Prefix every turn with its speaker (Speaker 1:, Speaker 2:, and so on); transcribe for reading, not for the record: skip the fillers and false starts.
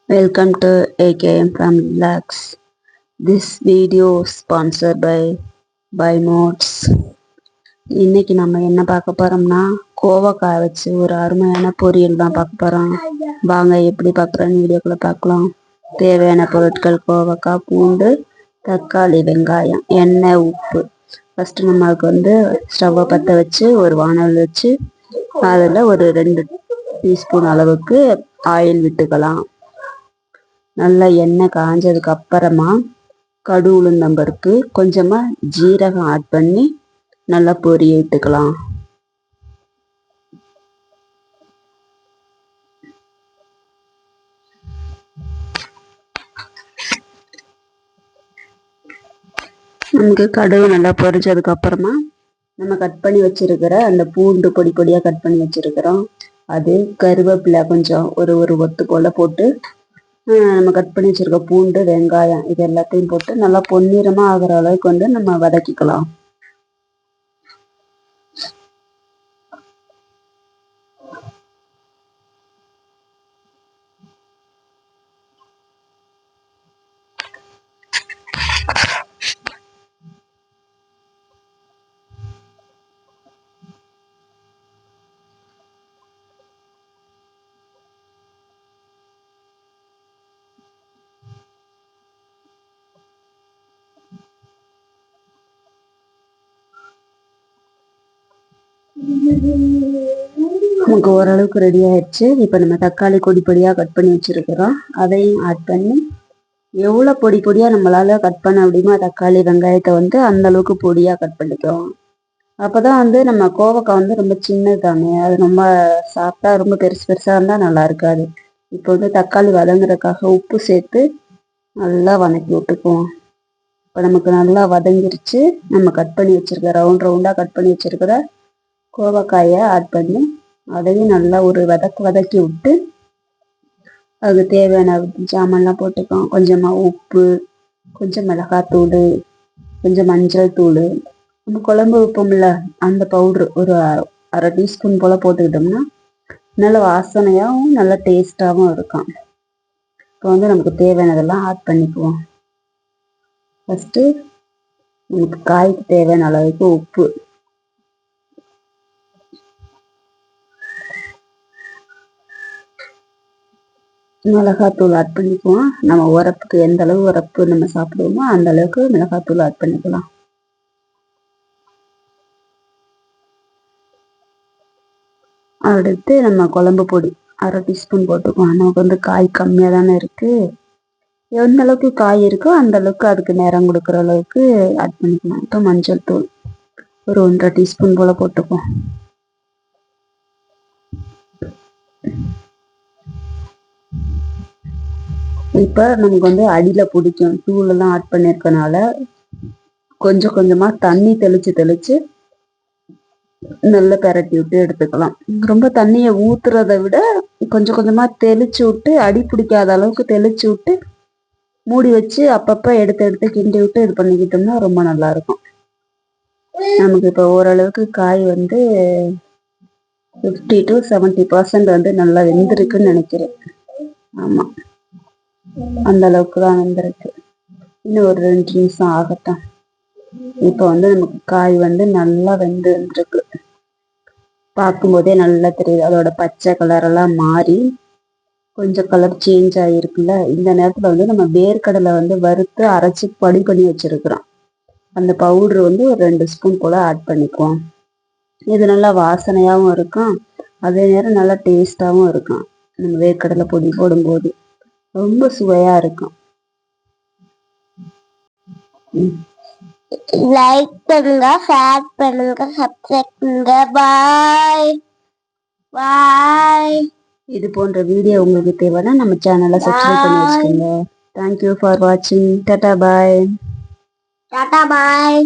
Speaker 1: Welcome to AKM Family Vlogs. This video sponsored by Modes. இன்னைக்கு நம்ம என்ன பார்க்க போறோம்னா கோவக்காய் வச்சு ஒரு அருமையான பொரியல் தான் பார்க்க போறோம். வாங்க எப்படி பார்க்குறோன்னு வீடியோக்குள்ள பார்க்கலாம். தேவையான பொருட்கள் கோவக்காய், பூண்டு, தக்காளி, வெங்காயம், எண்ணெய், உப்பு. ஃபர்ஸ்ட் நம்மளுக்கு ஸ்டவ்வை பற்ற வச்சு ஒரு வானல் வச்சு அதில் ஒரு 2 டீஸ்பூன் அளவுக்கு ஆயில் விட்டுக்கலாம். நல்லா எண்ணெய் காஞ்சதுக்கு அப்புறமா கடுகு, உளுந்தம்பருப்பு, கொஞ்சமா ஜீரகம் ஆட் பண்ணி நல்லா பொரிய விட்டுக்கலாம். நமக்கு கடுகு நல்லா பொரிச்சதுக்கு அப்புறமா நம்ம கட் பண்ணி வச்சிருக்கிற அந்த பூண்டு பொடி பொடியா கட் பண்ணி வச்சிருக்கிறோம். அது கருவேப்பிலை கொஞ்சம் ஒரு ஒத்து போல போட்டு நம்ம கட் பண்ணி வச்சிருக்க பூண்டு, வெங்காயம் இது எல்லாத்தையும் போட்டு நல்லா பொன்னிறமா ஆகிற அளவுக்கு நம்ம வதக்கிக்கலாம். நமக்கு ஓரளவுக்கு ரெடி ஆயிடுச்சு. இப்போ நம்ம தக்காளி பொடி பொடியா கட் பண்ணி வச்சிருக்கிறோம். அதையும் ஆட் பண்ணி எவ்வளவு பொடி பொடியா நம்மளால கட் பண்ண முடியுமோ தக்காளி, வெங்காயத்தை அந்த அளவுக்கு பொடியா கட் பண்ணிக்கிறோம். அப்பதான் நம்ம கோவக்காய் ரொம்ப சின்னது தானே, அது ரொம்ப சாப்பிட்டா ரொம்ப பெருசு பெருசா இருந்தா நல்லா இருக்காது. இப்போ தக்காளி வதங்குறதுக்காக உப்பு சேர்த்து நல்லா வதக்கி விட்டுக்குவோம். இப்போ நமக்கு நல்லா வதங்கிருச்சு. நம்ம கட் பண்ணி வச்சிருக்க ரவுண்டா கட் பண்ணி வச்சிருக்கிற கோவக்காயை ஆட் பண்ணி அதையும் நல்லா ஒரு வதக்கி விட்டு அதுக்கு தேவையான ஜாமான்லாம் போட்டுக்கோம். கொஞ்சமா உப்பு, கொஞ்சம் மிளகாத்தூள், கொஞ்சம் மஞ்சள் தூள், நம்ம குழம்பு வைப்போம்ல அந்த பவுட்ரு ஒரு 1/2 டீஸ்பூன் போல போட்டுக்கிட்டோம்னா நல்ல வாசனையாகவும் நல்ல டேஸ்டாகவும் இருக்கும். இப்போ நமக்கு தேவையானதெல்லாம் ஆட் பண்ணிக்குவோம். ஃபர்ஸ்ட் நமக்கு காய்க்கு தேவையான அளவுக்கு உப்பு, மிளகாத்தூள் ஆட் பண்ணிக்குவோம். நம்ம உரப்புக்கு எந்த அளவு உரப்பு நம்ம சாப்பிடுவோமோ அந்த அளவுக்கு மிளகாத்தூள் ஆட் பண்ணிக்கலாம். அடுத்து நம்ம குழம்பு பொடி 1/2 டீஸ்பூன் போட்டுக்குவோம். நமக்கு காய் கம்மியாக தானே இருக்கு. எந்த அளவுக்கு காய் இருக்கோ அந்த அளவுக்கு அதுக்கு நேரம் கொடுக்குற அளவுக்கு ஆட் பண்ணிக்கலாம். இப்போ மஞ்சள் தூள் ஒரு 1/2 டீஸ்பூன் போல போட்டுக்குவோம். இப்போ நமக்கு அடியில பிடிக்கும் தூளெல்லாம் ஆட் பண்ணிருக்கனால கொஞ்சம் கொஞ்சமா தண்ணி தெளிச்சு நல்லா பெரட்டி விட்டு எடுத்துக்கலாம். ரொம்ப தண்ணியை ஊத்துறதை விட கொஞ்சம் கொஞ்சமா தெளிச்சு விட்டு அடி பிடிக்காத அளவுக்கு தெளிச்சு விட்டு மூடி வச்சு அப்பப்ப எடுத்து கிண்டி விட்டு இது பண்ணிக்கிட்டோம்னா ரொம்ப நல்லா இருக்கும். நமக்கு இப்போ ஓரளவுக்கு காய் 50 to 70% நல்லா வெந்திருக்குன்னு நினைக்கிறேன். ஆமா, அந்த அளவுக்கு தான் வெந்திருக்கு. இன்னும் ஒரு 2 நிமிஷம் ஆகட்டும். இப்போ நமக்கு காய் நல்லா வெந்து வந்துருக்கு. பார்க்கும்போதே நல்லா தெரியுது. அதோட பச்சை கலர் எல்லாம் மாறி கொஞ்சம் கலர் சேஞ்ச் ஆகிருக்குல்ல. இந்த நேரத்துல நம்ம வேர்க்கடலை வறுத்து அரைச்சி பொடி பண்ணி வச்சிருக்கிறோம். அந்த பவுடர் ஒரு 2 ஸ்பூன் போல ஆட் பண்ணிக்குவோம். இது நல்லா வாசனையாகவும் இருக்கும், அதே நேரம் நல்லா டேஸ்டாகவும் இருக்கும். நம்ம வேர்க்கடலை பொடி போடும்போது ரொம்ப சுவையா இருக்கும். லைக் பண்ணுங்க, ஷேர் பண்ணுங்க, சப்ஸ்கிரைப் பண்ணுங்க. பாய் பாய். இது போன்ற வீடியோ உங்களுக்கு தேவைன்னா நம்ம சேனலை சப்ஸ்கிரைப் பண்ணி வச்சுக்கோங்க. தேங்க்யூ ஃபார் வாட்சிங். டாடா பாய். டாடா பாய்.